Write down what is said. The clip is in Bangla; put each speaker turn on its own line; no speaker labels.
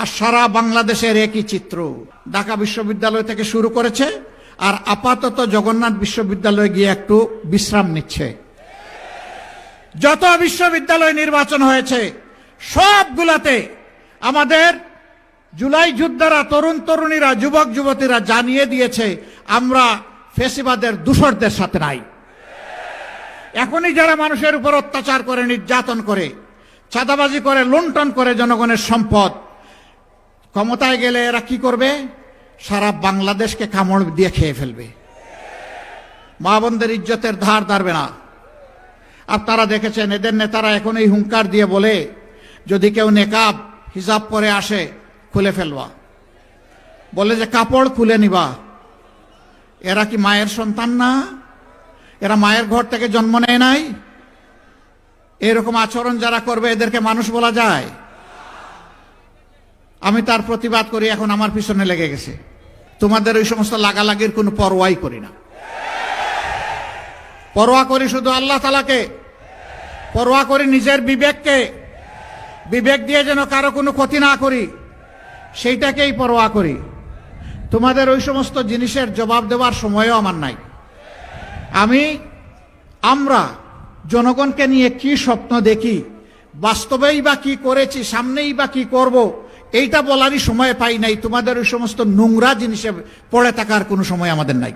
আর সারা বাংলাদেশের একই চিত্র। ঢাকা বিশ্ববিদ্যালয় থেকে শুরু করেছে, আর আপাতত জগন্নাথ বিশ্ববিদ্যালয়ে গিয়ে একটু বিশ্রাম নিচ্ছে। যত বিশ্ববিদ্যালয় নির্বাচন হয়েছে সবগুলাতে আমাদের জুলাই যোদ্ধারা, তরুণ তরুণীরা, যুবক যুবতীরা জানিয়ে দিয়েছে আমরা ফ্যাসিবাদের দূষরদের সাথে নাই। এখনই যারা মানুষের উপর অত্যাচার করে, নির্যাতন করে, চাঁদাবাজি করে, লুণ্ঠন করে জনগণের সম্পদ, ক্ষমতায় গেলে এরা কি করবে? সারা বাংলাদেশকে কামড় দিয়ে খেয়ে ফেলবে। মা বোনদের ইজ্জতের ধার ধারবে না। আপনারা দেখেছেন এদের নেতারা এখন এই হুঙ্কার দিয়ে বলে যদি কেউ নেকাব হিজাব পরে আসে খুলে ফেলবা, বলে যে কাপড় খুলে নিবা। এরা কি মায়ের সন্তান না? এরা মায়ের ঘর থেকে জন্ম নেয় নাই? এরকম আচরণ যারা করবে এদেরকে মানুষ বলা যায়? আমি তার প্রতিবাদ করি, এখন আমার পিছনে লেগে গেছে। তোমাদের ওই সমস্ত লাগালাগির কোনো পরোয়াই করি না। পরোয়া করি শুধু আল্লাহ তাআলাকে, পরোয়া করি নিজের বিবেককে। বিবেক দিয়ে যেন কারো কোনো ক্ষতি না করি, সেইটাকেই পরোয়া করি। তোমাদের ওই সমস্ত জিনিসের জবাব দেওয়ার সময়ও আমার নাই। আমরা জনগণকে নিয়ে কি স্বপ্ন দেখি, বাস্তবেই বা কি করেছি, সামনেই বা কি করব, এইটা বলারই সময় পাই নাই। তোমাদের ওই সমস্ত নোংরা জিনিসে পড়ে থাকার কোনো সময় আমাদের নাই।